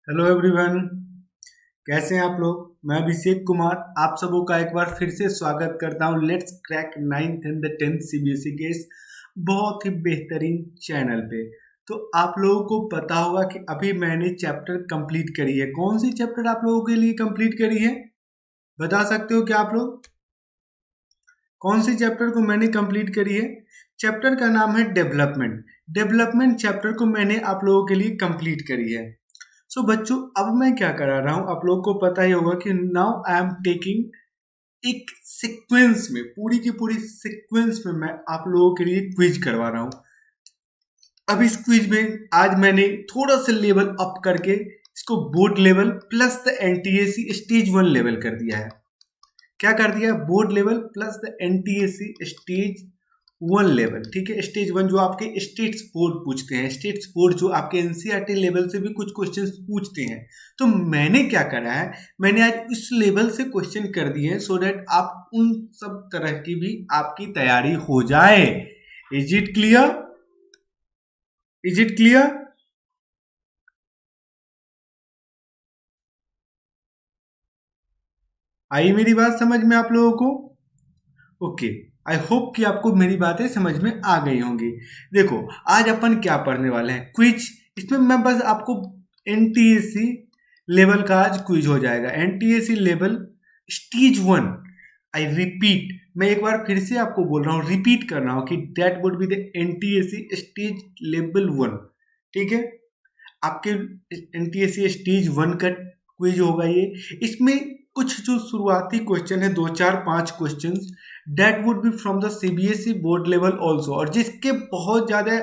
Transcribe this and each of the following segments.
Hello everyone. कैसे हैं आप लोग। मैं अभिषेक कुमार आप सबों का एक बार फिर से स्वागत करता हूं let's crack 9th and the 10th CBSE के इस बहुत ही बेहतरीन चैनल पे। तो आप लोगों को पता होगा कि अभी मैंने चैप्टर कंप्लीट करी है। कौन सी चैप्टर आप लोगों के लिए कंप्लीट करी है, बता सकते हो क्या आप लोग? कौन सी चैप्टर को मैंने कंप्लीट करी है? चैप्टर का नाम है डेवलपमेंट। डेवलपमेंट चैप्टर को मैंने आप लोगों के लिए कंप्लीट करी है। सो बच्चों, अब मैं क्या करा रहा हूं, आप लोगों को पता ही होगा कि नाउ आई एम टेकिंग एक सीक्वेंस में, पूरी की पूरी सीक्वेंस में मैं आप लोगों के लिए क्विज करवा रहा हूं। अब इस क्विज में आज मैंने थोड़ा सा लेवल अप करके इसको board level plus the NTSE stage 1 level कर दिया है। क्या कर दिया? Board level plus the NTSE stage 1 level. ठीक है, स्टेज 1 जो आपके स्टेट्स बोर्ड पूछते हैं, स्टेट्स बोर्ड जो आपके एनसीईआरटी लेवल से भी कुछ क्वेश्चंस पूछते हैं। तो मैंने क्या करा है, मैंने आज इस लेवल से क्वेश्चन कर दिए हैं सो दैट आप उन सब तरह की भी आपकी तैयारी हो जाए। Is it clear? Is it clear? आई मेरी बात समझ में आप लोगों को? ओके, आई होप कि आपको मेरी बातें समझ में आ गई होंगी। देखो, आज अपन क्या पढ़ने वाले हैं, क्विज। इसमें मैं बस आपको एनटीएसी लेवल का आज क्विज हो जाएगा। NTSC level stage 1। I repeat, मैं एक बार फिर से आपको बोल रहा हूँ, रिपीट कर रहा हूँ कि that would be the NTSE stage level 1। ठीक है, आपके एनटीएसी स्टेज 1 का क्विज होगा ये। इसमें कुछ जो शुरुआती क्वेश्चन है, 2 4 5 question, that would B from the CBSE board level also, और जिसके बहुत ज़्यादा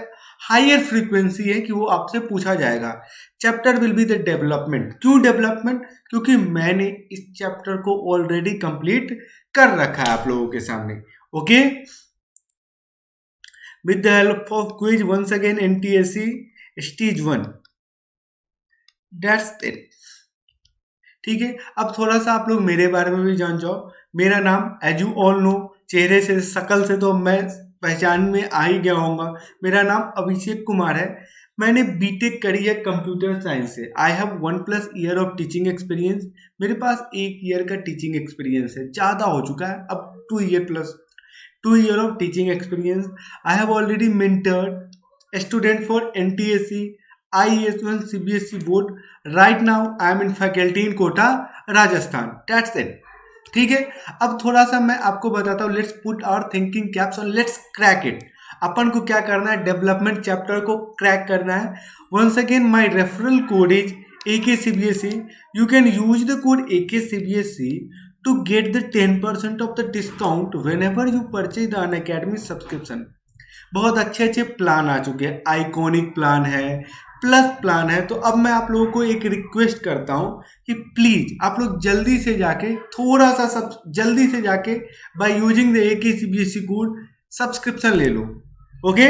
हायर फ्रीक्वेंसी है कि वो आपसे पूछा जाएगा। Chapter will be the development. क्यों डेवलपमेंट? क्योंकि मैंने इस चैप्टर को ऑलरेडी कंप्लीट कर रखा है आप लोगों के सामने। Okay, with the help of quiz once again NTSE stage 1, that's it. ठीक है, अब थोड़ा सा आप लोग मेरे बारे में भी जान जाओ। मेरा नाम एज यू ऑल नो, चेहरे से शक्ल से तो मैं पहचान में आ ही गया होऊंगा, मेरा नाम अभिषेक कुमार है। मैंने बीटेक करी है कंप्यूटर साइंस से। I have 1+ year of teaching experience. मेरे पास 1 ईयर का टीचिंग एक्सपीरियंस है, ज़्यादा हो चुका है, अब 2 year plus 2 year of teaching experience. I have already mentored student for NTSE IES1 CBSE बोर्ड। Right now I am in faculty in Kota Rajasthan. That's it. ठीक है, अब थोड़ा सा मैं आपको बताता हूँ। Let's put our thinking caps on, let's crack it. अपन को क्या करना है, डेवलपमेंट चैप्टर को क्रैक करना है। Once again my referral code is AKCBSE। You can use the code AKCBSE to get the 10% of the discount whenever you purchase the Unacademy subscription। बहुत अच्छे अच्छे प्लान आ चुके हैं, आइकॉनिक प्लान है, plus plan है। तो अब मैं आप लोगों को एक रिक्वेस्ट करता हूं कि प्लीज आप लोग जल्दी से जाके, थोड़ा सा सब जल्दी से जाके by using the AKCBSE code subscription ले लो। Okay,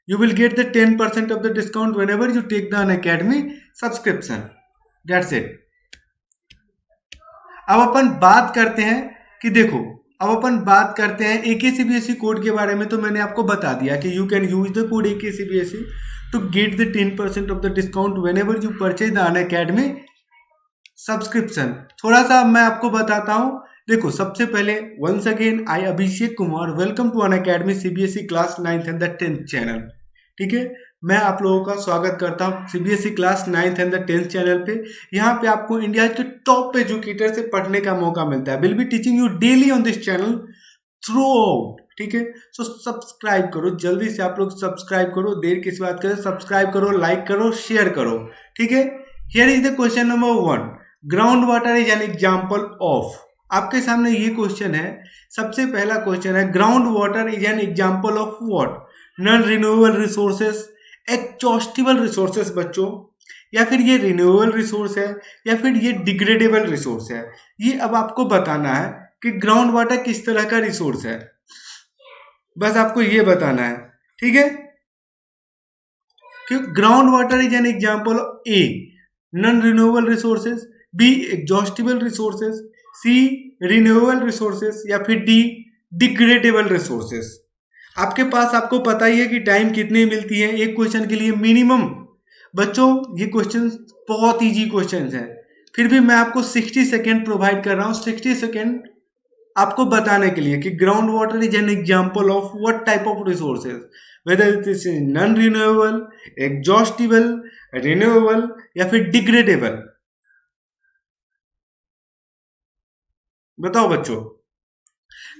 you will get the 10% off the discount whenever you take the Unacademy subscription. That's it. अब अपन बात करते हैं कि देखो, अब अपन बात करते हैं AKCBSE कोड के बारे में। तो मैंने आपको बता दिया कि you can use the code AKCBSE to get the 10% off the discount whenever you purchase the Unacademy subscription. थोड़ा सा मैं आपको बताता हूँ। देखो, सबसे पहले once again I Abhishek Kumar welcome to Unacademy CBSE class 9th and the 10th channel. ठीक है, मैं आप लोगों का स्वागत करता हूँ CBSE class 9th and the 10th channel पे। यहाँ पे आपको इंडिया के टॉप एजुकेटर से पढ़ने का मौका मिलता है। Will be teaching you daily on this channel through out. ठीक है, सो सब्सक्राइब करो, जल्दी से आप लोग सब्सक्राइब करो, देर किस बात करें, सब्सक्राइब करो, लाइक करो, शेयर करो। ठीक है, here is the question number 1। Ground water is an example of. आपके सामने ये क्वेश्चन है। सबसे पहला क्वेश्चन है, ground water is an example of what? Non renewable resources, exhaustible resources बच्चों, या फिर ये रिन्यूएबल रिसोर्स है, या फिर ये डिग्रेडेबल रिसोर्स है। ये अब आपको बताना है कि ग्राउंड वाटर किस तरह का रिसोर्स है, बस आपको ये बताना है। ठीक है, कि ground water is an example of a non renewable resources, B exhaustible resources, C renewable resources, या फिर डी डिग्रेडेबल रिसोर्सेज। आपके पास, आपको पता ही है कि टाइम कितनी मिलती है एक क्वेश्चन के लिए, मिनिमम बच्चों ये क्वेश्चन बहुत इजी क्वेश्चन है, फिर भी मैं आपको 60 सेकेंड प्रोवाइड कर रहा हूँ, 60 सेकेंड आपको बताने के लिए कि ground water is an example of what type of resources, whether it is non renewable, exhaustible, renewable या फिर डिग्रेडेबल। बताओ बच्चों।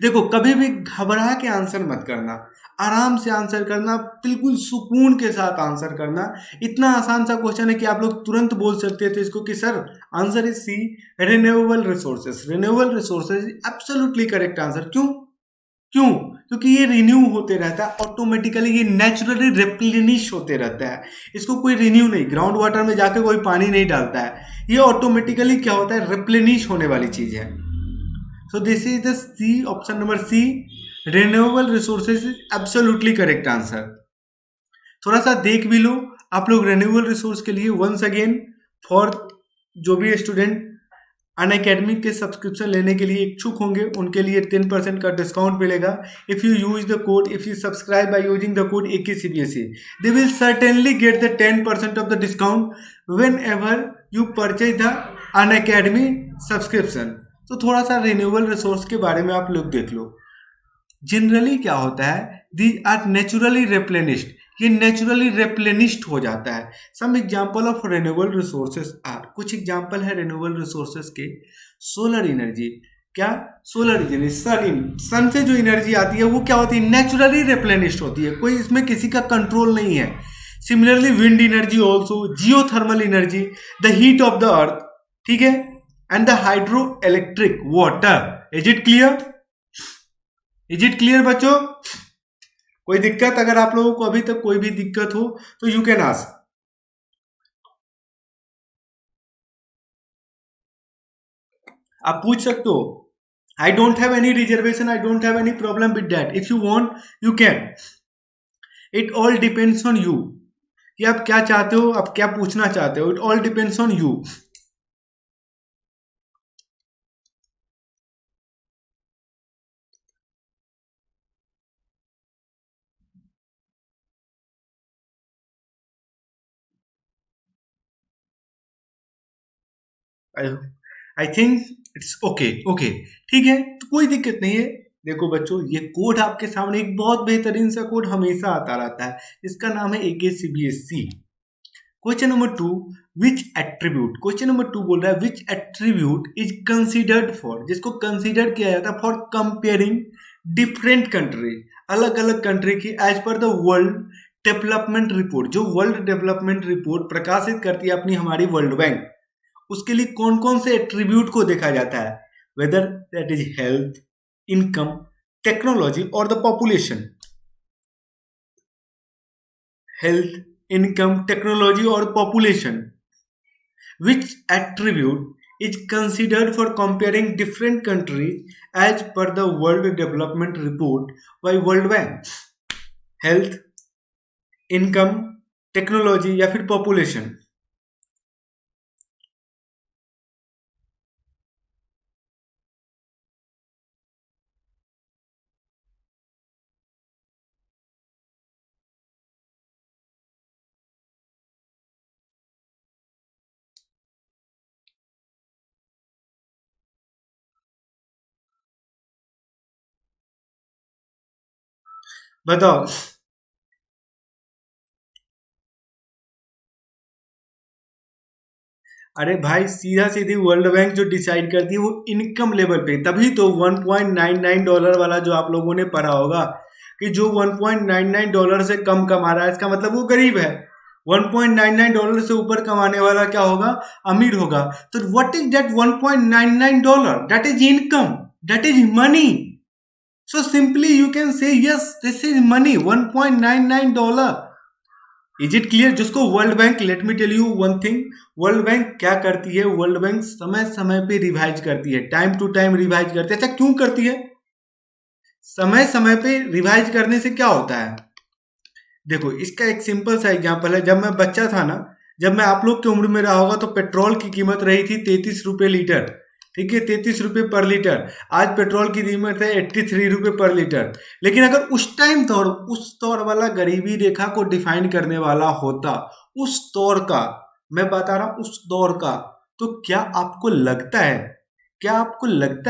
देखो कभी भी घबरा के आंसर मत करना, आराम से आंसर करना, बिल्कुल सुकून के साथ आंसर करना। इतना आसान सा क्वेश्चन है कि आप लोग तुरंत बोल सकते थे इसको कि sir answer is C, renewable resources. Renewable resources absolutely correct answer. क्यों? क्यों? क्योंकि ये रिन्यू होते रहता है ऑटोमेटिकली, ये नेचुरली रिप्लेनिश होते रहता है। इसको कोई रिन्यू नहीं, ग्राउंड वाटर में जाके कोई पानी नहीं डालता है, ये ऑटोमेटिकली क्या होता है, रिप्लेनिश होने वाली चीज है। So this is the C, option number C, renewable resources is absolutely correct answer। थोड़ा सा देख भी लो आप लोग रिन्यूएबल रिसोर्स के लिए। वंस अगेन फॉर जो भी स्टूडेंट अनअकैडमी के सब्सक्रिप्शन लेने के लिए इच्छुक होंगे उनके लिए 10% का डिस्काउंट मिलेगा। If you use the code, if you subscribe bye using the code AKCBSE, they will certainly gate the 10% off the discount whenever you purchase the Unacademy subscription. तो थोड़ा सा रिन्यूएबल रिसोर्स के बारे में आप लोग देख लो। जनरली क्या होता है, दी आर नेचुरली रिप्लेनिश्ड, ये नेचुरली रिप्लेनिश्ड हो जाता है। Some example of renewable resources are, कुछ एग्जांपल है रिन्यूएबल रिसोर्सेज के। सोलर एनर्जी, क्या सोलर एनर्जी, सन से जो एनर्जी आती है वो क्या होती है, नेचुरली रिप्लेनिश्ड होती है, कोई इसमें किसी का कंट्रोल नहीं है। Similarly wind energy also, geothermal energy, the heat of the earth, ठीक है, and the hydroelectric water. Is it clear? Is it clear बच्चों? कोई दिक्कत? अगर आप लोगों को अभी तक कोई भी दिक्कत हो तो यू कैन आस्क। आप पूछ सकते हो। I don't have any reservation, I don't have any problem with that. If you want you can, it all depends on you कि आप क्या चाहते हो, आप क्या पूछना चाहते हो। It all depends on you. I think it's okay. Okay ठीक है, तो कोई दिक्कत नहीं है। देखो बच्चों, ये कोड आपके सामने, एक बहुत बेहतरीन सा कोड हमेशा आता रहता है, इसका नाम है AKCBSE। क्वेश्चन नंबर 2, विच एट्रीब्यूट, क्वेश्चन नंबर 2 बोल रहा है विच एट्रीब्यूट इज कंसिडर्ड फॉर, जिसको कंसिडर किया जाता है फॉर कंपेयरिंग डिफरेंट कंट्री, अलग अलग कंट्री की, as per the world development report. जो वर्ल्ड डेवलपमेंट रिपोर्ट प्रकाशित करती है अपनी हमारी वर्ल्ड बैंक, उसके लिए कौन कौन से एट्रीब्यूट को देखा जाता है, whether that is health, income, technology और the population. Health, income, technology और population. Which attribute is considered for comparing different countries as per the world development report by world bank. Health, income, technology या फिर population. बताओ। अरे भाई सीधा सीधी world bank जो डिसाइड करती है वो इनकम लेवल पे, तभी तो $1.99 वाला जो आप लोगों ने पढ़ा होगा कि जो $1.99 से कम कमा रहा है इसका मतलब वो गरीब है, $1.99 से ऊपर कमाने वाला क्या होगा, अमीर होगा। तो what is that $1.99? That is income, that is money. So simply you can say yes this is money, $1.99। Is it clear? जिसको world bank, let me tell you one thing, world bank क्या करती है, world bank समय समय पे revise करती है, time to time revise करती है। अच्छा क्यों करती है? समय समय पे रिवाइज करने से क्या होता है, देखो इसका एक सिंपल सा एग्जांपल है। जब मैं बच्चा था ना, जब मैं आप लोग की उम्र में रहा होगा तो पेट्रोल की कीमत रही थी 33 रुपये लीटर, ठीक है, 33 रुपये पर लीटर। आज पेट्रोल की कीमत है 83 रुपये पर लीटर। लेकिन अगर उस दौर वाला गरीबी रेखा को डिफाइन करने वाला होता, उस दौर का मैं बता रहा हूं, उस दौर का, तो क्या आपको लगता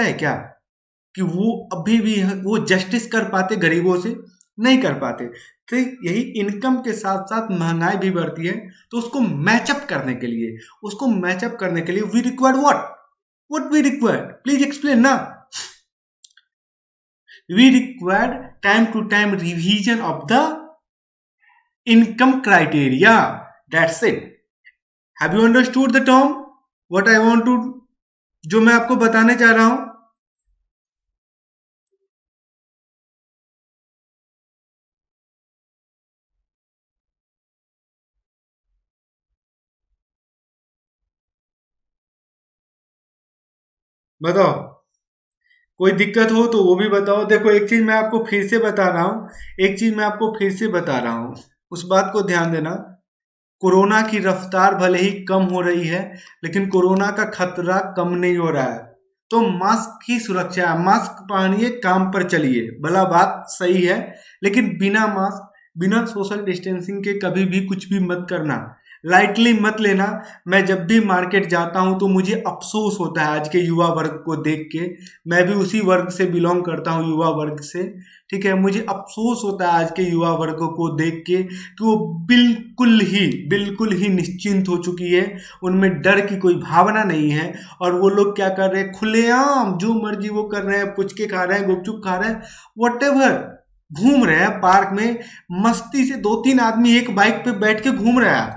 है क्या कि वो अभी भी वो जस्टिस कर पाते गरीबों से? नहीं कर पाते। तो यही इनकम के साथ साथ महंगाई भी बढ़ती है, तो उसको मैचअप करने के लिए we required what we required, please explain ना। We required time to time revision of the income criteria, that's it. Have you understood the term what I want to, जो मैं आपको बताने चाह रहा हूं? बताओ, कोई दिक्कत हो तो वो भी बताओ। देखो, एक चीज मैं आपको फिर से बता रहा हूं, उस बात को ध्यान देना। कोरोना की रफ्तार भले ही कम हो रही है, लेकिन कोरोना का खतरा कम नहीं हो रहा है। तो मास्क की सुरक्षा है, मास्क पहनिए, काम पर चलिए, भला बात सही है। लेकिन बिना मास्क, बिना सोशल डिस्टेंसिंग के कभी भी कुछ भी मत करना, लाइटली मत लेना। मैं जब भी मार्केट जाता हूं तो मुझे अफसोस होता है आज के युवा वर्ग को देख के। मैं भी उसी वर्ग से बिलोंग करता हूं, युवा वर्ग से, ठीक है। मुझे अफसोस होता है आज के युवा वर्ग को देख के कि वो बिल्कुल ही निश्चिंत हो चुकी है, उनमें डर की कोई भावना नहीं है। और वो लोग क्या कर रहे हैं, खुलेआम जो मर्जी वो कर रहे हैं, पुचके खा रहे हैं, गुपचुप खा रहे हैं, वॉटेवर, घूम रहे हैं पार्क में मस्ती से। 2-3 आदमी एक बाइक पे बैठ के घूम रहा है,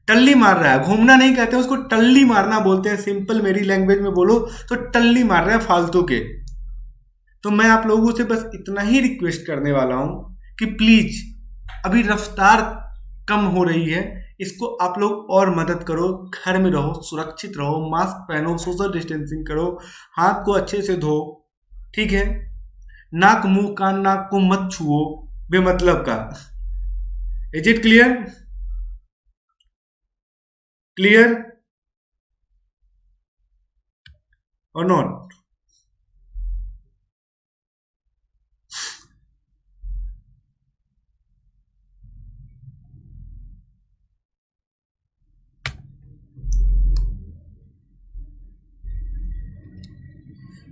टल्ली मार रहा है। घूमना नहीं कहते, उसको टल्ली मारना बोलते हैं। सिंपल मेरी लैंग्वेज में बोलो तो टल्ली मार रहे हैं फालतू के। तो मैं आप लोगों से बस इतना ही रिक्वेस्ट करने वाला हूं कि प्लीज, अभी रफ्तार कम हो रही है, इसको आप लोग और मदद करो। घर में रहो, सुरक्षित रहो, मास्क पहनो, सोशल डिस्टेंसिंग करो, हाथ को अच्छे से धो, ठीक है। नाक मुंह कान नाक को मत छुओ बेमतलब का। Is it clear? क्लियर और not?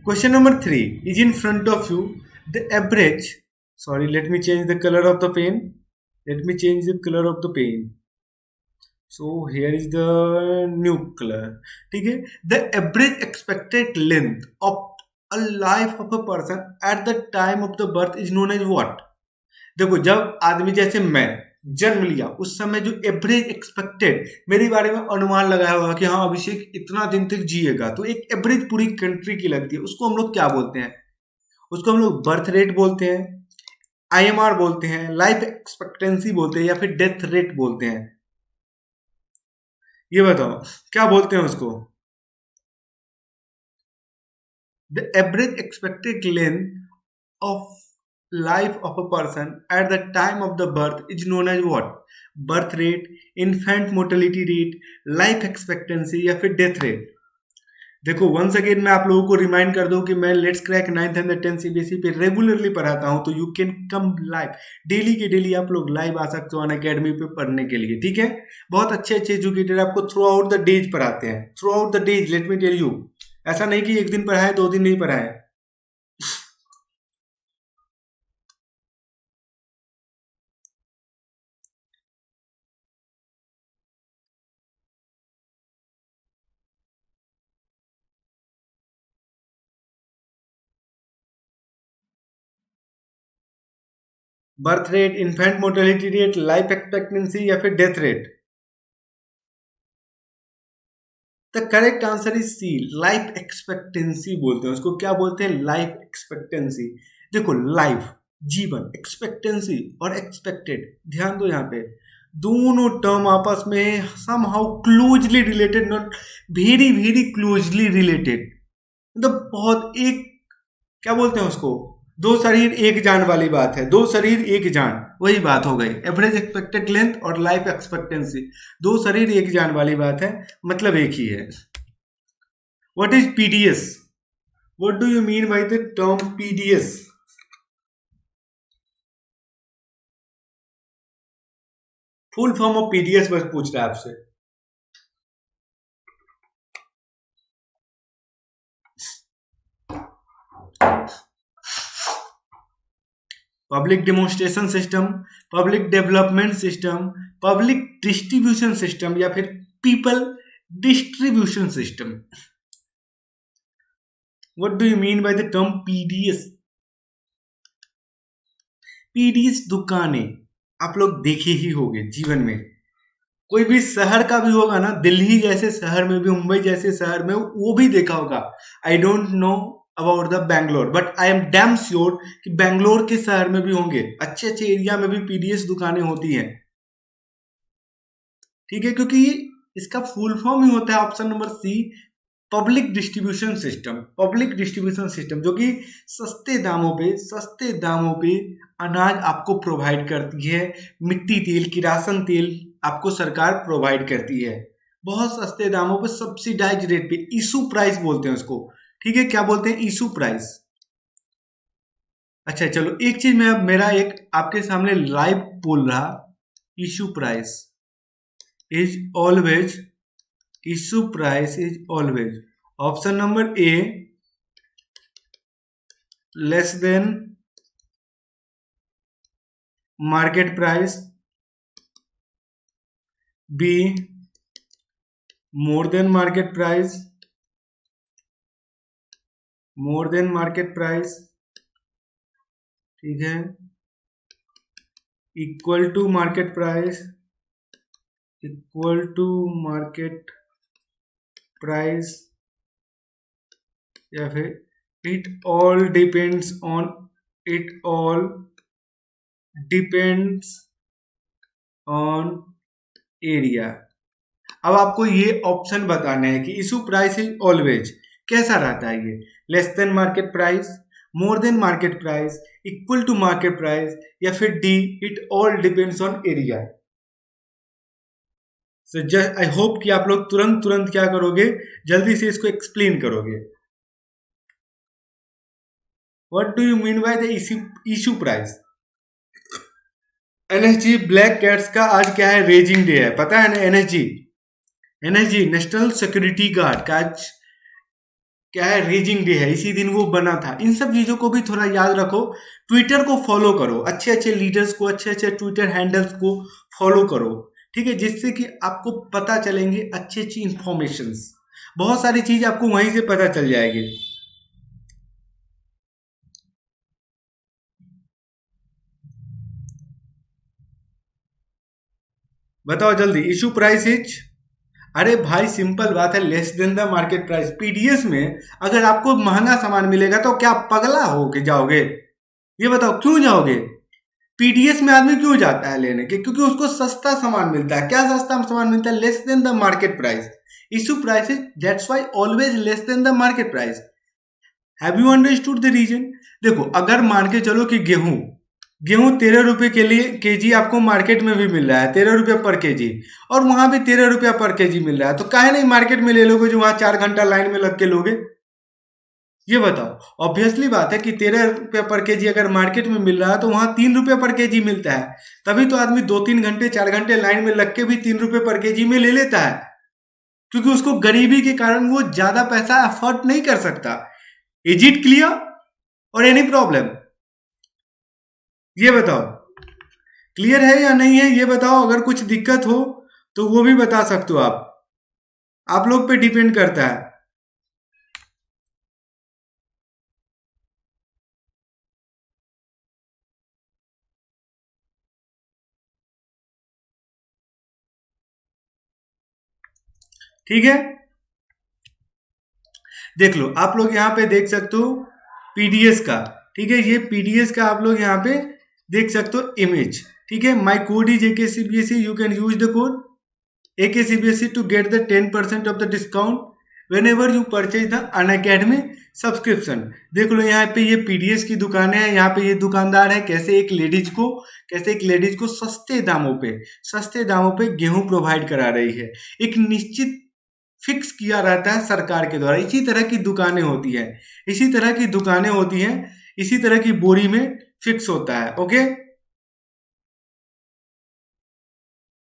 Question number 3 is in front of you. The average, sorry, let me change the color of the pen. So here is the new color. ठीक है? The average expected length of a life of a person at the time of the birth is known as what? देखो, जब आदमी जैसे मैं जन्म लिया, उस समय जो एवरेज एक्सपेक्टेड मेरे बारे में अनुमान लगाया होगा कि हाँ अभिषेक इतना दिन तक जिएगा, तो एक एवरेज पूरी कंट्री की लगती है। उसको हम लोग क्या बोलते हैं? उसको हम लोग बर्थ रेट बोलते हैं, आईएमआर बोलते हैं, लाइफ एक्सपेक्टेंसी बोलते हैं, या फिर डेथ रेट बोलते हैं। ये बताओ क्या बोलते हैं उसको? The average expected length of life of a person at the time of the birth is known as what? Birth rate, infant mortality rate, life expectancy या फिर डेथ रेट। देखो, वंस अगेन मैं आप लोगों को रिमाइंड कर दूं कि मैं let's crack 9th and 10th CBSE पे रेगुलरली पढ़ाता हूं, तो you can come live, daily के डेली आप लोग लाइव आ सकते हो अनअकैडमी पे पढ़ने के लिए, ठीक है। बहुत अच्छे एजुकेटर आपको थ्रू आउट द डेज पढ़ाते हैं, throughout the days. Let me tell you, ऐसा नहीं कि एक दिन पढ़ाए 2 दिन नहीं पढ़ाए। Birth rate, infant mortality rate, life expectancy या फिर death rate? The correct answer is C, life expectancy बोलते हैं उसको। क्या बोलते हैं? Life expectancy. देखो, लाइफ जीवन, एक्सपेक्टेंसी और एक्सपेक्टेड, ध्यान दो यहाँ पे, दोनों टर्म आपस में somehow closely related, not very very closely related, मतलब बहुत एक, क्या बोलते हैं उसको, दो शरीर एक जान वाली बात है। दो शरीर एक जान, वही बात हो गई। एवरेज एक्सपेक्टेड लेंथ और लाइफ एक्सपेक्टेंसी, दो शरीर एक जान वाली बात है, मतलब एक ही है। What is PDS? What do you mean by the term PDS? Full form of PDS बस पूछ रहा है आपसे. Public demonstration system, public development system, public distribution system या फिर people distribution system. What do you mean by the term PDS? PDS दुकानें आप लोग देखे ही होंगे जीवन में. कोई भी शहर का भी होगा ना, दिल्ली जैसे शहर में भी, मुंबई जैसे शहर में, वो भी देखा होगा. I don't know about the Bangalore, but I am damn sure कि बैंगलोर के शहर में भी होंगे, अच्छे अच्छे एरिया में भी पीडीएस दुकानें होती हैं. ठीक है, क्योंकि इसका फुल फॉर्म ही होता है option number C, public distribution system. Public distribution system जो कि सस्ते दामों पे अनाज आपको प्रोवाइड करती है. मिट्टी तेल, किरासन तेल आपको सरकार प्रोवाइड करती है बहुत सस्ते दामों पे, सब्सिडाइज रेट पे. इशू प्राइस बोलते हैं उसको. ठीक है, क्या बोलते हैं? Issue price. अच्छा चलो, एक चीज मैं अब मेरा एक आपके सामने लाइव बोल रहा. Issue price is always, issue price is always, option number A less than market price, B more than market price, ठीक है, equal to market price, या फिर it all depends on area. अब आपको ये ऑप्शन बताना है कि इशू प्राइस इज ऑलवेज कैसा रहता है. ये less than market price, more than market price, equal to market price, या फिर D it all depends on area. So just I hope कि आप लोग तुरंत क्या करोगे, जल्दी से इसको एक्सप्लेन करोगे. What do you mean by the issue price? NSG black cats का आज क्या है? रेजिंग डे है, पता है ना? एनएसजी नेशनल सिक्योरिटी गार्ड का आज क्या है? रेजिंग डे है. इसी दिन वो बना था. इन सब चीजों को भी थोड़ा याद रखो. ट्विटर को फॉलो करो, अच्छे अच्छे लीडर्स को, अच्छे अच्छे ट्विटर हैंडल्स को फॉलो करो. ठीक है, जिससे कि आपको पता चलेंगे अच्छी अच्छी इंफॉर्मेशंस. बहुत सारी चीज आपको वहीं से पता चल जाएगी. बताओ जल्दी. इशू प्राइस इज, अरे भाई सिंपल बात है, less than the market price. PDS में अगर आपको महंगा सामान मिलेगा तो क्या पगला हो के जाओगे? ये बताओ क्यों जाओगे? पीडीएस में आदमी क्यों जाता है लेने के? क्योंकि उसको सस्ता सामान मिलता है. क्या सस्ता सामान मिलता है? Less than the market price. Issue price is that's why always less than the market price. Have you understood the reason? देखो, अगर मान के चलो कि गेहूं 13 रुपए के लिए केजी आपको मार्केट में भी मिल रहा है, 13 रुपये पर केजी, और वहां भी 13 रुपया पर केजी मिल रहा है, तो काहे नहीं मार्केट में ले लोगे जो वहां 4 घंटा लाइन में लग के लोगे? ये बताओ. ऑब्वियसली बात है कि 13 रुपये पर केजी अगर मार्केट में मिल रहा है तो वहां 3 रुपये पर केजी मिलता है. तभी तो आदमी 2-3 घंटे 4 घंटे लाइन में लग के भी 3 रुपये पर केजी में ले लेता है, क्योंकि उसको गरीबी के कारण वो ज्यादा पैसा अफोर्ड नहीं कर सकता. इज इट क्लियर और एनी प्रॉब्लम? ये बताओ क्लियर है या नहीं है? ये बताओ. अगर कुछ दिक्कत हो तो वो भी बता सकते हो आप लोग पे डिपेंड करता है. ठीक है, देख लो. आप लोग यहाँ पे देख सकते हो पीडीएस का. ठीक है, ये पीडीएस का आप लोग यहाँ पे देख सकते हो इमेज. ठीक है, my code is AKCBSE. You can use the code AKCBSE to get the 10% off the discount whenever you purchase the Unacademy subscription. देख लो यहाँ पे ये पीडीएस की दुकान है. यहाँ पे ये दुकानदार है कैसे एक लेडीज को सस्ते दामों पे गेहूं प्रोवाइड करा रही है. एक निश्चित फिक्स किया रहता है सरकार के द्वारा। इसी तरह की दुकानें होती हैं, इसी तरह की दुकानें होती हैं, इसी तरह की बोरी में फिक्स होता है। Okay,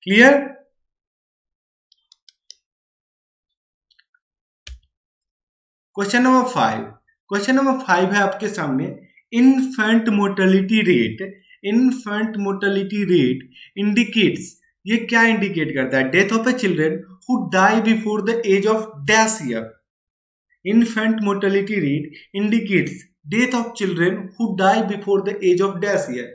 clear? Question number 5, question number 5 है आपके सामने। Infant mortality rate, infant mortality rate indicates, ये क्या इंडिकेट करता है? Death of a children who die before the age of dash year. Infant mortality rate indicates death of children who die before the age of dash year.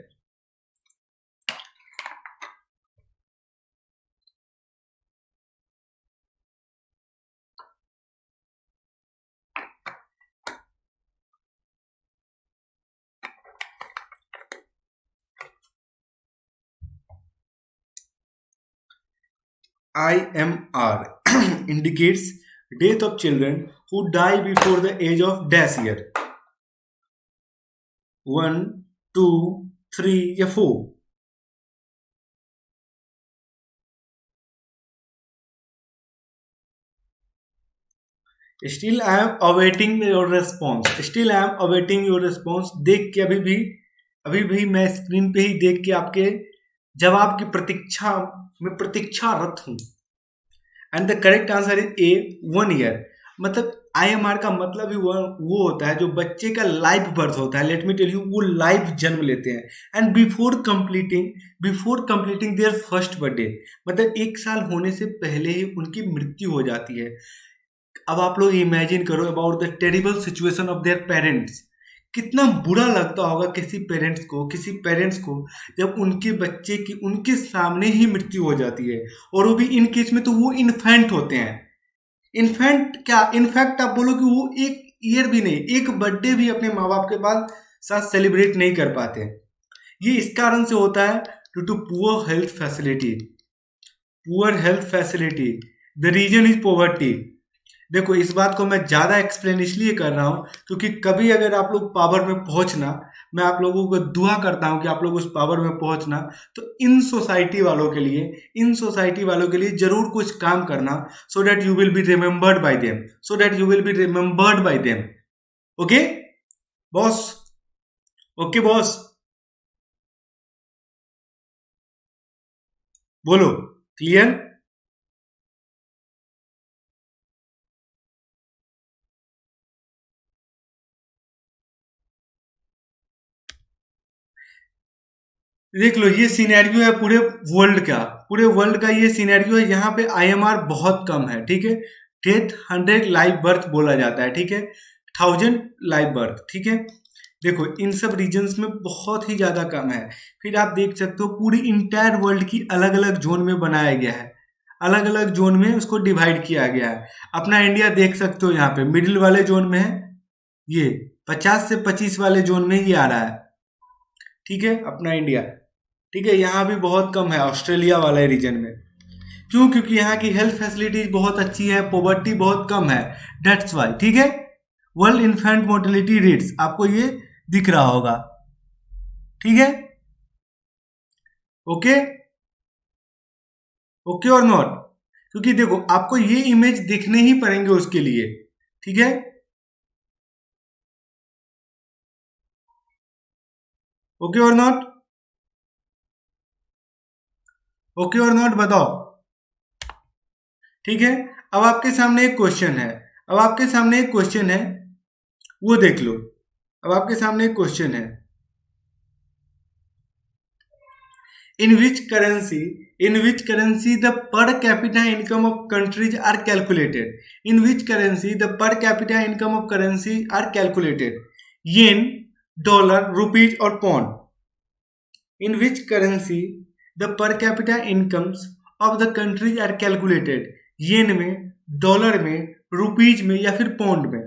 IMR indicates death of children who die before the age of dash year. 1, 2, 3 या 4? Still I am awaiting your response. Still I am awaiting your response. देख के अभी भी मैं screen पे ही देख के आपके जवाब की प्रतीक्षा में प्रतीक्षारत हूं। And the correct answer is A, 1 year. मतलब IMR का मतलब ही वो होता है जो बच्चे का लाइव बर्थ होता है। लेट मी टेल यू, वो लाइव जन्म लेते हैं and before completing there first birthday, मतलब 1 साल होने से पहले ही उनकी मृत्यु हो जाती है। अब आप लोग इमेजिन करो about the terrible situation of their parents. कितना बुरा लगता होगा किसी पेरेंट्स को जब उनके बच्चे की उनके सामने ही मृत्यु हो जाती है, और वो भी इन केस में तो वो इन्फेंट होते हैं। इन्फेंट क्या, इनफैक्ट आप बोलो कि वो 1 ईयर भी नहीं, एक बर्थडे भी अपने माँ बाप के पास साथ सेलिब्रेट नहीं कर पाते। ये इस कारण से होता है due to poor health facility. The reason is poverty. देखो, इस बात को मैं ज़्यादा एक्सप्लेन इसलिए कर रहा हूँ क्योंकि कभी अगर आप लोग पावर में पहुँचना, मैं आप लोगों को दुआ करता हूँ कि आप लोग उस पावर में पहुँचना, तो इन सोसाइटी वालों के लिए जरूर कुछ काम करना, सो that you will be remembered bye them. Okay boss? Okay boss, बोलो, क्लियर? देख लो, ये सिनेरियो है पूरे वर्ल्ड का ये सिनेरियो है। यहाँ पे IMR बहुत कम है, ठीक है। डेथ 100 लाइव बर्थ बोला जाता है, ठीक है, 1000 लाइव बर्थ, ठीक है। देखो, इन सब रीजन्स में बहुत ही ज्यादा कम है। फिर आप देख सकते हो पूरी इंटायर वर्ल्ड की अलग अलग जोन में बनाया गया है, अलग अलग जोन में उसको डिवाइड किया गया है। अपना इंडिया देख सकते हो, यहाँ पे मिडिल वाले जोन में है, ये 50 से 25 वाले जोन में ये आ रहा है, ठीक है, अपना इंडिया। ठीक है, यहाँ भी बहुत कम है ऑस्ट्रेलिया वाले रीजन में। क्यों? क्योंकि यहाँ की हेल्थ फैसिलिटीज बहुत अच्छी है, पॉवर्टी बहुत कम है, दैट्स वाई, ठीक है। वर्ल्ड इन्फेंट मोर्टेलिटी रेट्स आपको ये दिख रहा होगा, ठीक है। ओके, ओके और नॉट? क्योंकि देखो, आपको ये इमेज दिखने ही पड़ेंगे उसके लिए, ठीक है। ओके और नॉट? ओके और नॉट बताओ, ठीक है। अब आपके सामने एक क्वेश्चन है, अब आपके सामने एक क्वेश्चन है, वो देख लो। अब आपके सामने एक क्वेश्चन है, in which currency the per capita income of countries are calculated? In which currency the per capita income of currency are calculated? Yen, dollar, rupees or pound? In which currency the per capita incomes of the countries are calculated? येन में, dollar में, rupees में या फिर pound में?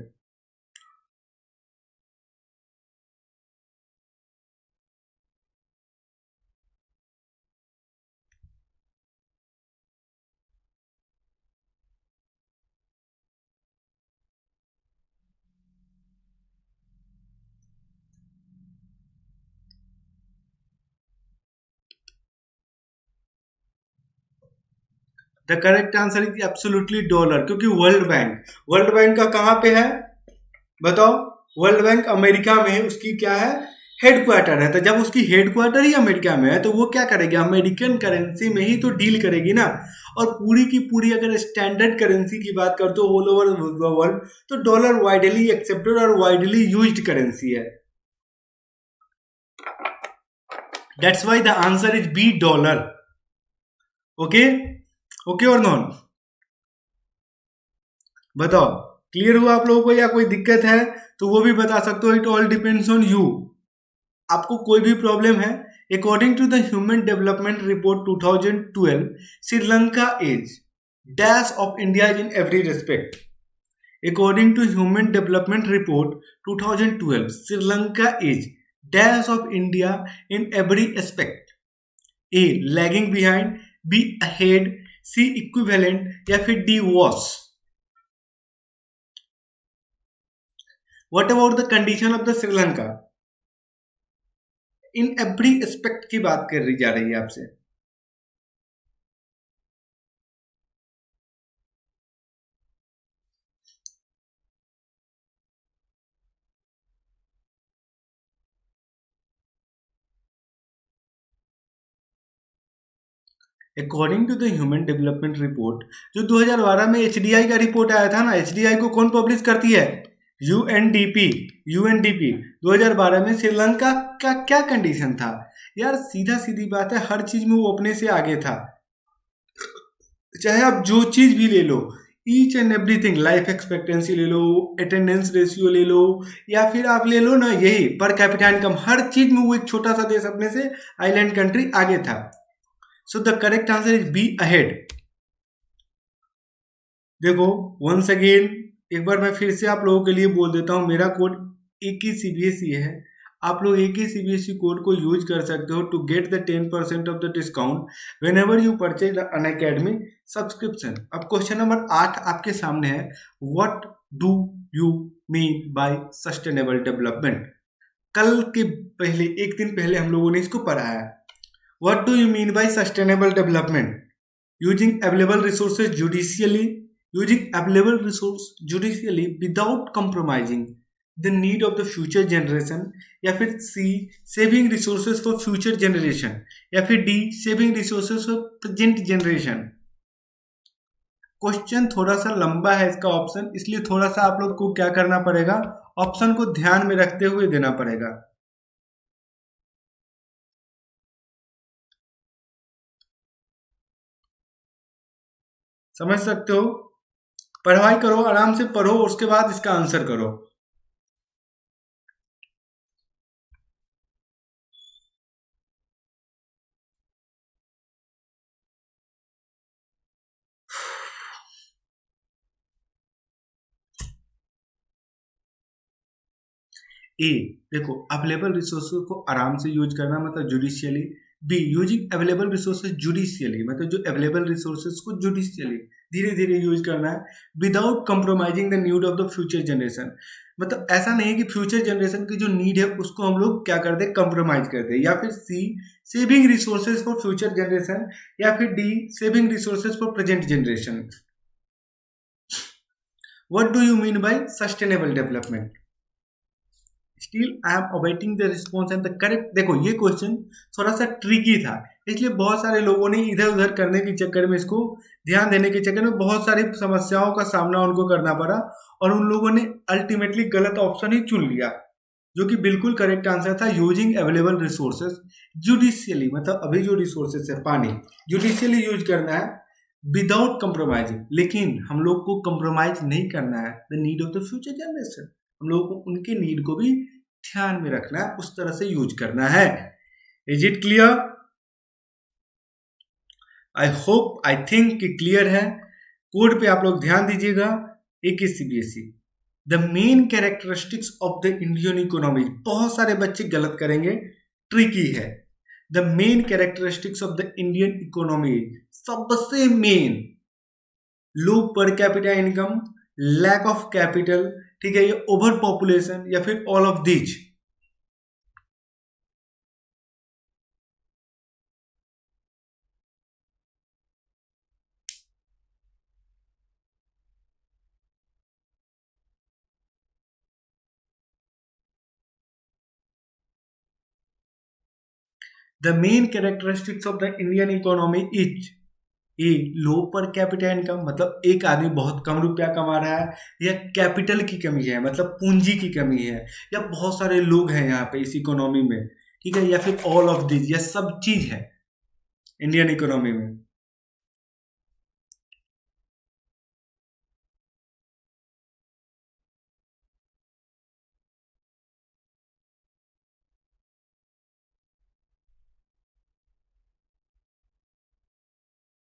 The correct answer is absolutely dollar, क्योंकि world bank का कहाँ पे है बताओ? वर्ल्ड बैंक अमेरिका में है, उसकी क्या है हेडक्वार्टर है। तो जब उसकी हेडक्वार्टर ही अमेरिका में है तो वो क्या करेगी, अमेरिकन करेंसी में ही तो डील करेगी ना। और पूरी की पूरी अगर स्टैंडर्ड करेंसी की बात करते हो ऑल ओवर वर्ल्ड, तो डॉलर वाइडली एक्सेप्टेड और वाइडली यूज्ड करेंसी है। That's why the answer is B dollar. Okay okay और नॉन? बताओ क्लियर हुआ आप लोगों को या कोई दिक्कत है तो वो भी बता सकते हो। It all depends on you. आपको कोई भी प्रॉब्लम है, according to the human development report 2012, Sri Lanka is dash of India in every respect. According to human development report 2012, Sri Lanka is dash of India in every aspect. A lagging behind, B ahead, C equivalent या फिर D worse. What about the condition of the Sri Lanka? In every aspect की बात कर रही जा रही है आपसे। According to the human development report, जो 2012 में एचडीआई का रिपोर्ट आया था ना, एचडीआई को कौन पब्लिश करती है? यूएनडीपी। यूएनडीपी 2012 में श्रीलंका का क्या कंडीशन था? यार सीधा सीधी बात है, हर चीज में वो अपने से आगे था। चाहे आप जो चीज भी ले लो, each and everything, life expectancy ले लो, अटेंडेंस रेशियो ले लो, या फिर आप ले लो ना यही पर कैपिटा इनकम, हर चीज में वो एक छोटा सा देश अपने से आइलैंड कंट्री आगे था। So the correct answer is be ahead. देखो वंस अगेन एक बार मैं फिर से आप लोगों के लिए बोल देता हूँ, मेरा कोड एक ही सीबीएसई है। आप लोग एक ही सीबीएसई कोड को यूज कर सकते हो to get the 10% off the discount whenever you purchase Unacademy subscription. अब क्वेश्चन नंबर 8 आपके सामने है, what do you mean by sustainable development? कल के पहले एक दिन पहले हम लोगों ने इसको पढ़ा है। What do you mean by sustainable development? Using available resources judicially, using available resource judicially without compromising the need of the future generation, या फिर सी saving resources for future generation, या फिर D saving resources for present generation। Question थोड़ा सा लंबा है इसका option, इसलिए थोड़ा सा आप लोग को क्या करना पड़ेगा, ऑप्शन को ध्यान में रखते हुए देना पड़ेगा। समझ सकते हो? पढ़ाई करो, आराम से पढ़ो, उसके बाद इसका आंसर करो। ए देखो, अवेलेबल रिसोर्सेज को आराम से यूज करना मतलब judicially. Be using available resources judicially, मतलब जो अवेलेबल रिसोर्सेज को जुडिशियली धीरे धीरे यूज करना है, without compromising the need of the future generation. मतलब ऐसा नहीं है कि फ्यूचर जनरेशन की जो नीड है उसको हम लोग क्या कर दे, कंप्रोमाइज कर दे। या फिर C saving resources for future generation, या फिर D saving resources for present generation. What do you mean by sustainable development? Still I am awaiting the response and the correct. देखो ये क्वेश्चन थोड़ा सा ट्रिकी था, इसलिए बहुत सारे लोगों ने इधर उधर करने के चक्कर में, इसको ध्यान देने के चक्कर में बहुत सारी समस्याओं का सामना उनको करना पड़ा, और उन लोगों ने अल्टीमेटली गलत ऑप्शन ही चुन लिया, जो कि बिल्कुल करेक्ट आंसर था यूजिंग अवेलेबल रिसोर्सेज जुडिशियली। मतलब अभी जो रिसोर्सेज है पानी, जुडिशियली यूज करना है विदाउट कंप्रोमाइजिंग। लेकिन हम लोग को कंप्रोमाइज नहीं करना है the need of the future generation, हम लोगों को उनके नीड को भी ध्यान में रखना है, उस तरह से यूज करना है। Is it clear? I hope, I think कि क्लियर है। कोड पे आप लोग ध्यान दीजिएगा। एक CBSE, the main characteristics of the Indian economy, बहुत सारे बच्चे गलत करेंगे, ट्रिकी है। The main characteristics of the Indian economy, सबसे main low per capita income, lack of capital, ठीक है, ये ओवर पॉपुलेशन, या फिर all of these. The main characteristics of the Indian economy is a low per capita income, मतलब एक आदमी बहुत कम रुपया कमा रहा है, या कैपिटल की कमी है मतलब पूंजी की कमी है, या बहुत सारे लोग हैं यहाँ पे इस इकोनॉमी में, ठीक है, या फिर ऑल ऑफ दिस, यह सब चीज है इंडियन इकोनॉमी में।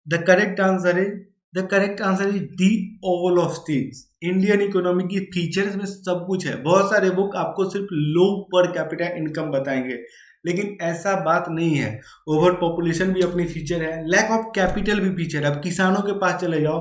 The correct answer is the correct answer is D, all of this. Indian economy की फीचर्स में सब कुछ है। बहुत सारे बुक आपको सिर्फ लो पर कैपिटा इनकम बताएंगे, लेकिन ऐसा बात नहीं है। ओवर पॉपुलेशन भी अपनी फीचर है, लैक ऑफ कैपिटल भी फीचर है। अब किसानों के पास चले जाओ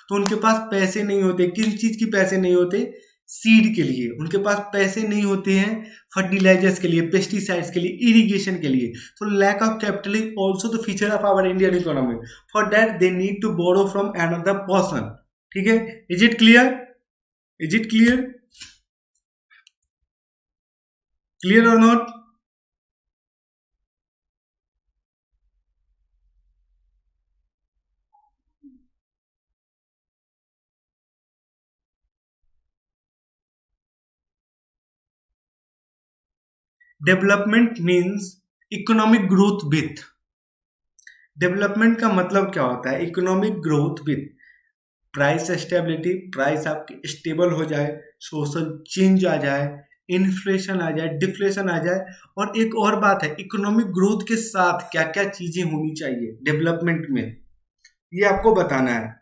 तो उनके पास पैसे नहीं होते। किस चीज की पैसे नहीं होते? सीड के लिए उनके पास पैसे नहीं होते हैं, फर्टिलाइजर्स के लिए, पेस्टिसाइड्स के लिए, इरिगेशन के लिए। So lack of capital is also the feature of our Indian economy. For that they need to borrow from another person. ठीक है? Is it clear? Is it clear? Clear or not? Development means economic growth with. Development का मतलब क्या होता है? Economic growth with price stability, price आपकी stable हो जाए, सोशल चेंज आ जाए, इन्फ्लेशन आ जाए, डिफ्लेशन आ जाए। और एक और बात है, इकोनॉमिक ग्रोथ के साथ क्या क्या चीजें होनी चाहिए डेवलपमेंट में, ये आपको बताना है।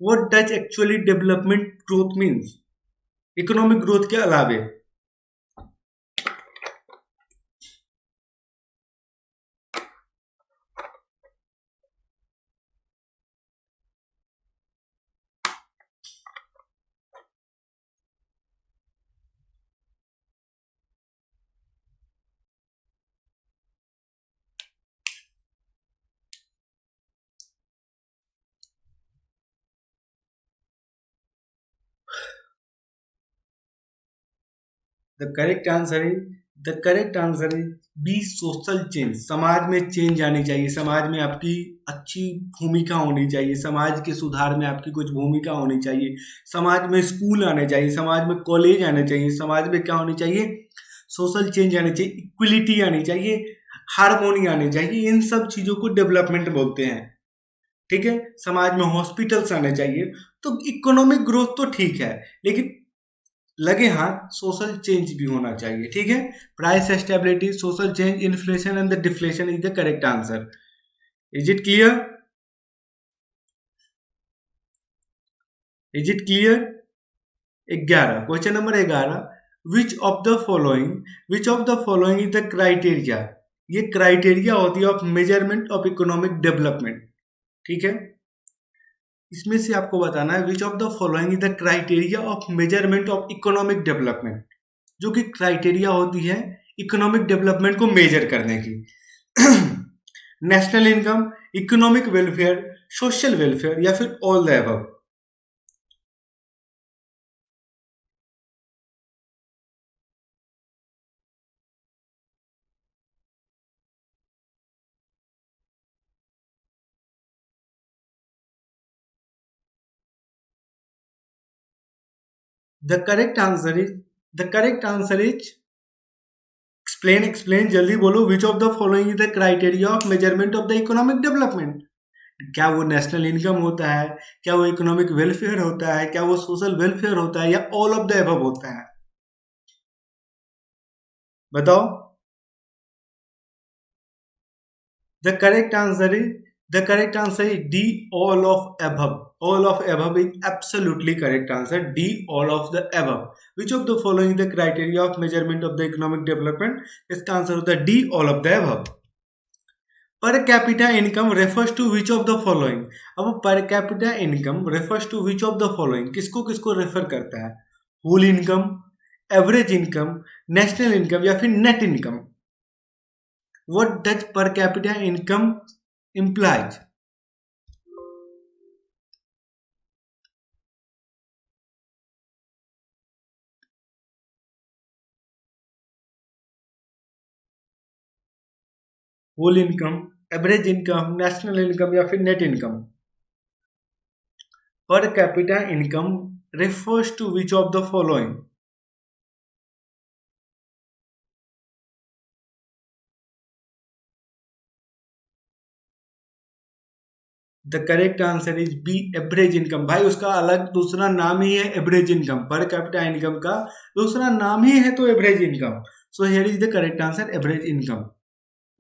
What does actually development growth means, economic growth के अलावे। The correct answer is the correct answer is B, social change. समाज में चेंज आनी चाहिए, समाज में आपकी अच्छी भूमिका होनी चाहिए, समाज के सुधार में आपकी कुछ भूमिका होनी चाहिए, समाज में स्कूल आने चाहिए, समाज में कॉलेज आने चाहिए, समाज में क्या होनी चाहिए? सोशल चेंज आनी चाहिए, इक्वलिटी आनी चाहिए, हारमोनी आनी चाहिए। इन सब चीजों को डेवलपमेंट बोलते हैं। ठीक है, समाज में हॉस्पिटल्स आने चाहिए। तो इकोनॉमिक ग्रोथ तो ठीक है, लेकिन लगे हाथ सोशल चेंज भी होना चाहिए। ठीक है, price stability, social change, inflation and the deflation is the correct answer. Is it clear? Is it clear? 11, question number 11, which of the following is the criteria. ये क्राइटेरिया होती है of measurement of economic development. ठीक है, इसमें से आपको बताना है विच of the following is the criteria of measurement of economic development, जो कि क्राइटेरिया होती है इकोनॉमिक डेवलपमेंट को मेजर करने की। National income, economic welfare, social welfare, या फिर all the above. The correct answer is the correct answer is explain explain, जल्दी बोलो। विच of the following is the criteria of measurement of the economic development. क्या वो national income होता है, क्या वो इकोनॉमिक वेलफेयर होता है, क्या वो सोशल वेलफेयर होता है, या ऑल ऑफ द अबव होता है? बताओ। The correct answer is the correct answer is D, all of above. All of above is absolutely correct answer. D, all of the above. Which of the following is the criteria of measurement of the economic development? इसका answer होता है D, all of the above. Per capita income refers to which of the following. अब per capita income refers to which of the following किसको किसको refer करता है? Whole income, average income, national income, या फिर net income. What does per capita income implies? Whole income, average income, national income या फिर net income. Per capita income refers to which of the following? The correct answer is B, average income. भाई उसका अलग दूसरा नाम ही है average income, per capita income का दूसरा नाम ही है तो average income. So here is the correct answer, average income.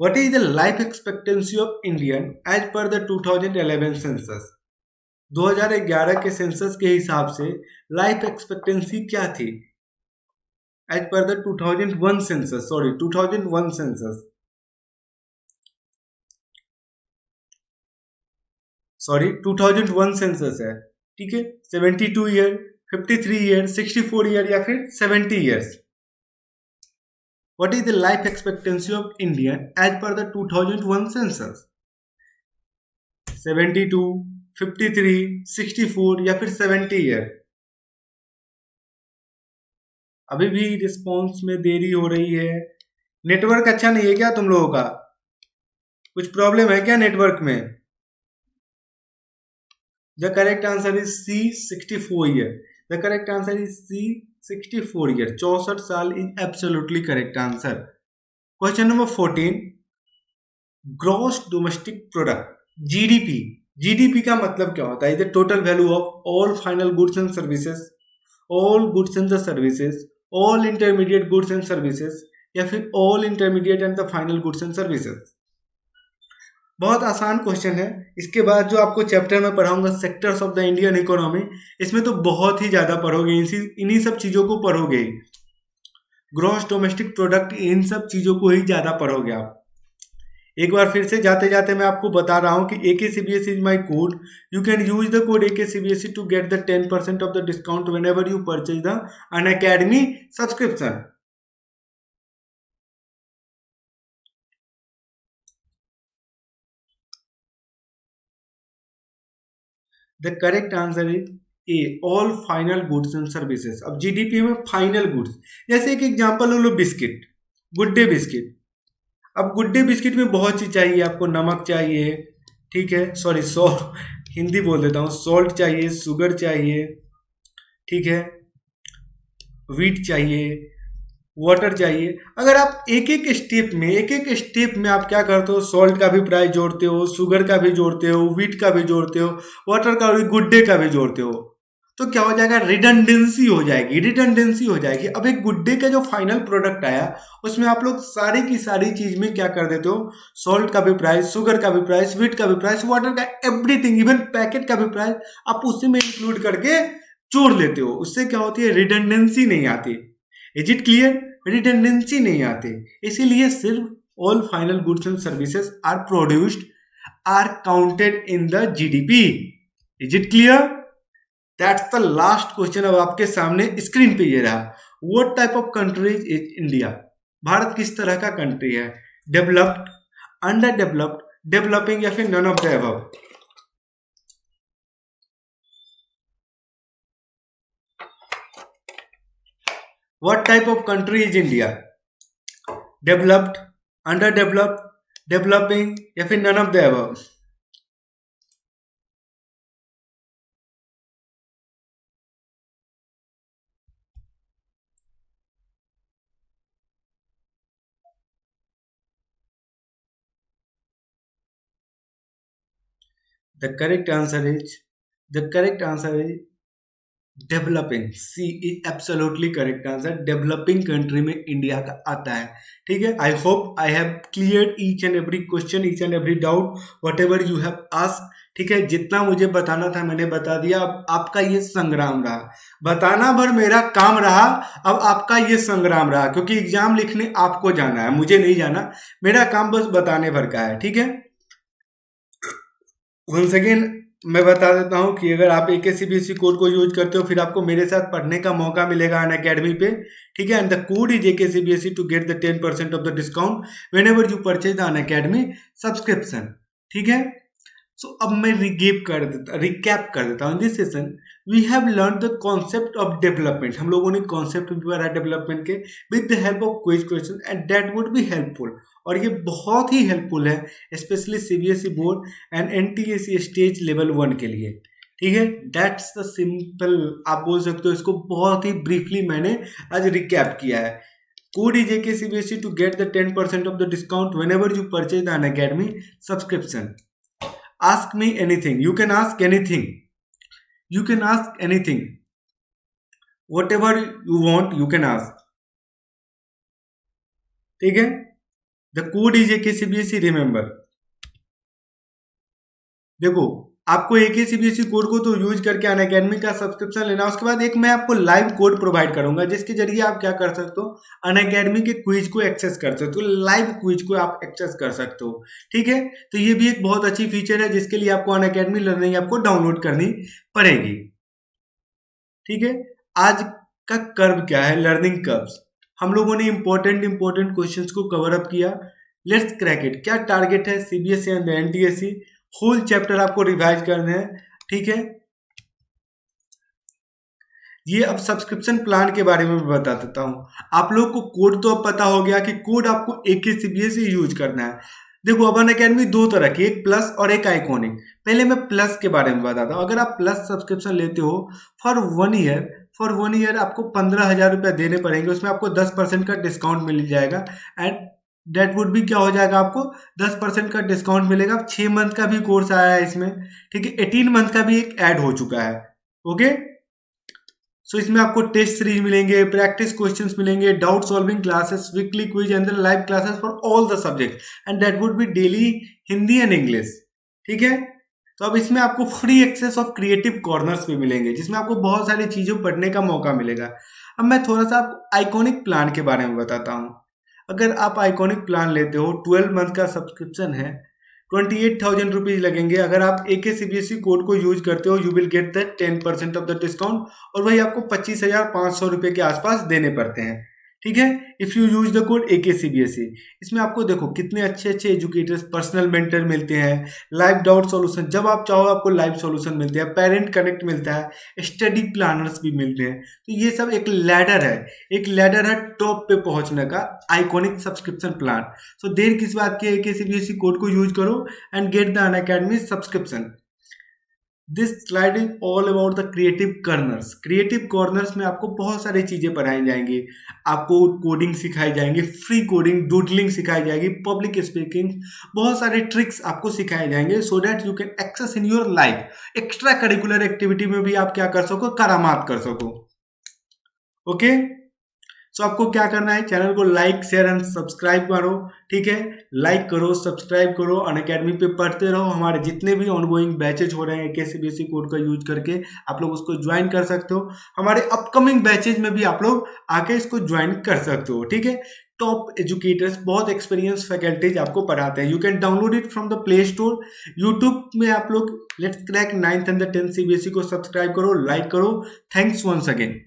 What is the life expectancy of Indian as per the 2011 census? 2011 के सेंसस के हिसाब से लाइफ एक्सपेक्टेंसी क्या थी? As per the 2001 census, sorry 2001 census, sorry 2001 census है, ठीक है। 72 year, 53 year, 64 year या फिर 70 years. What is the life expectancy of Indian as per the 2001 census? 72, 53, 64 या फिर 70 ईयर? अभी भी रिस्पॉन्स में देरी हो रही है। नेटवर्क अच्छा नहीं है क्या तुम लोगों का? कुछ प्रॉब्लम है क्या नेटवर्क में? The correct answer is C, 64 year. The correct answer is C, 64 year. 64 साल is absolutely correct answer. Question number 14, gross domestic product, GDP. GDP का मतलब क्या होता है? The total value of all final goods and services, all goods and the services, all intermediate goods and services या फिर all intermediate and the final goods and services. बहुत आसान question है। इसके बाद जो आपको चैप्टर में पढ़ाऊंगा sectors of the Indian economy, इसमें तो बहुत ही ज्यादा पढ़ोगे, इन्हीं सब चीजों को पढ़ोगे। ग्रॉस डोमेस्टिक प्रोडक्ट, इन सब चीजों को ही ज्यादा पढ़ोगे आप। एक बार फिर से जाते जाते मैं आपको बता रहा हूं कि AKCBSE is my code. You can use the code AKCBSE to get the 10% off the discount whenever you purchase the Unacademy subscription. The correct answer is A, all final goods and services. अब GDP में final goods, जैसे एक example ले लो, biscuit, Good Day biscuit. अब Good Day biscuit में बहुत चीज चाहिए आपको, नमक चाहिए, ठीक है, सॉरी हिंदी बोल देता हूँ, सॉल्ट चाहिए, शुगर चाहिए, ठीक है, व्हीट चाहिए, वाटर चाहिए। अगर आप एक एक स्टेप में आप क्या करते हो, सॉल्ट का भी प्राइस जोड़ते हो, शुगर का भी जोड़ते हो, व्हीट का भी जोड़ते हो, वाटर का भी, गुड डे का भी जोड़ते हो, तो क्या हो जाएगा, रिडंडेंसी हो जाएगी। अब एक गुड डे का जो फाइनल प्रोडक्ट आया उसमें आप लोग सारी की सारी चीज में क्या कर देते हो, सॉल्ट का भी प्राइस, शुगर का भी प्राइस, व्हीट का भी प्राइस, वाटर का, एवरीथिंग, इवन पैकेट का भी प्राइस आप उसी में इंक्लूड करके जोड़ लेते हो। उससे क्या होती है, रिडंडेंसी नहीं आती। Is it clear? रिडंडेंसी नहीं आती, इसीलिए सिर्फ all final goods and services are produced are counted in the GDP. Is it clear? That's the last question. अब आपके सामने स्क्रीन पे ये रहा, what type of country is India? Bharat किस तरह का कंट्री है? डेवलप्ड, अंडर डेवलप्ड, डेवलपिंग या फिर none of the above? What type of country is India? Developed, underdeveloped, developing या फिर none of the above? The correct answer is developing. C is absolutely correct answer. Developing country में India का आता है, ठीक है। I hope I have clear each and every question, each and every doubt, whatever you have asked, ठीक है। जितना मुझे बताना था मैंने बता दिया। अब आपका ये संग्राम रहा, बताना भर मेरा काम रहा, अब आपका ये संग्राम रहा, क्योंकि एग्जाम लिखने आपको जाना है, मुझे नहीं जाना। मेरा काम बस बताने भर का है, ठीक है। वंस अगेन मैं बता देता हूं कि अगर आप AKCBSE कोड को यूज करते हो फिर आपको मेरे साथ पढ़ने का मौका मिलेगा अनअकैडमी पे, ठीक है। And the code is AKCBSE to get the 10% off the discount whenever you purchase the Unacademy subscription, ठीक है। सो अब मैं रिकैप कर देता हूं। This session we have learn the concept of development. हम लोगों ने कॉन्सेप्ट भी पढ़ा डेवलपमेंट के with the help of quiz question and that would be helpful और ये बहुत ही हेल्पफुल है specially CBSE board and NTSC stage level 1 के लिए। ठीक है, दैट्स द सिंपल, आप बोल सकते हो इसको बहुत ही ब्रीफली मैंने आज रिकैप किया है। Code is AKCBSE to get the 10% of the discount whenever you purchase an Academy subscription. Ask me anything. You can ask anything. You can ask anything. Whatever you want, you can ask. ठीक है? The code is AKCBSE. Remember. देखो, आपको AKCBSE code को तो use करके Unacademy का subscription लेना, उसके बाद एक मैं आपको लाइव कोड प्रोवाइड करूंगा जिसके जरिए आप क्या कर सकते हो, अनअकैडमी के क्विज को एक्सेस कर सकते हो, लाइव क्विज को आप एक्सेस कर सकते हो। ठीक है, तो ये भी एक बहुत अच्छी फीचर है जिसके लिए आपको अनअकैडमी लर्निंग आपको डाउनलोड करनी पड़ेगी। ठीक है, आज का कर्व क्या है, लर्निंग कर्व्स। हम लोगों ने इंपॉर्टेंट क्वेश्चंस को कवर अप किया। Let's crack it. क्या टारगेट है CBSE and NTSC, whole chapter आपको रिवाइज करना है। ठीक है, ये अब सब्सक्रिप्शन प्लान के बारे में बता देता हूं। आप लोग को कोड तो अब पता हो गया कि कोड आपको AKCBSE यूज करना है। देखो, अब अनअकैडमी दो तरह की, एक प्लस और एक आइकॉनिक। पहले मैं प्लस के बारे में बताता हूँ। अगर आप प्लस सब्सक्रिप्शन लेते हो फॉर 1 ईयर आपको 15,000 रुपया देने पड़ेंगे। उसमें आपको 10% का डिस्काउंट मिल जाएगा एंड डेट वुड भी क्या हो जाएगा, आपको 10% का डिस्काउंट मिलेगा। अब 6 मंथ का भी कोर्स आया है इसमें। ठीक है, 18 मंथ का भी एक ऐड हो चुका है। ओके, सो इसमें आपको टेस्ट सीरीज मिलेंगे, प्रैक्टिस क्वेश्चंस मिलेंगे, doubt solving classes, weekly quiz and live classes for all the subject and that would be daily Hindi and English. ठीक है, तो अब इसमें आपको free access of creative corners भी मिलेंगे जिसमें आपको बहुत सारी चीज़ों पढ़ने का मौका मिलेगा। अब मैं थोड़ा सा आपको आइकॉनिक प्लान के बारे में बताता हूँ। अगर आप आइकॉनिक प्लान लेते हो, 12 मंथ का सब्सक्रिप्शन है, 28,000 रुपीज लगेंगे। अगर आप AKCBSE कोड को यूज करते हो, you will get the 10% off the discount, और वही आपको 25,500 रुपये के आसपास देने पड़ते हैं। ठीक है, if you use the code AKCBSE। इसमें आपको देखो कितने अच्छे अच्छे एजुकेटर्स, पर्सनल मेंटर मिलते हैं, लाइव डाउट सॉल्यूशन, जब आप चाहो आपको लाइव सॉल्यूशन मिलते हैं, पेरेंट कनेक्ट मिलता है, स्टडी प्लानर्स भी मिलते हैं। तो ये सब एक लैडर है टॉप पे पहुंचने का, आइकॉनिक सब्सक्रिप्शन प्लान। सो देर किस बात की, AKCBSE कोड को यूज करो and get the Unacademy subscription. This slide is all about the creative corners. Creative corners में आपको बहुत सारी चीजें पढ़ाई जाएंगी। आपको कोडिंग सिखाई जाएंगी, फ्री कोडिंग, डूडलिंग सिखाई जाएगी, पब्लिक स्पीकिंग, बहुत सारे ट्रिक्स आपको सिखाए जाएंगे so that you can access in your life. Extra curricular activity में भी आप क्या कर सको, करामात कर सको। ओके, सो आपको क्या करना है, चैनल को लाइक शेयर एंड सब्सक्राइब करो। ठीक है, लाइक करो, सब्सक्राइब करो, अनअकैडमी पे पढ़ते रहो। हमारे जितने भी ऑनगोइंग बैचेज हो रहे हैं AKCBSE कोड का यूज करके, आप लोग उसको ज्वाइन कर सकते हो। हमारे अपकमिंग बैचेज में भी आप लोग आके इसको ज्वाइन कर सकते हो। ठीक है, टॉप एजुकेटर्स, बहुत एक्सपीरियंस फैकल्टीज आपको पढ़ाते हैं। You can download it from the Play Store. YouTube में आप लोग let's crack 9th and 10th CBSE को सब्सक्राइब करो, लाइक करो। Thanks once again.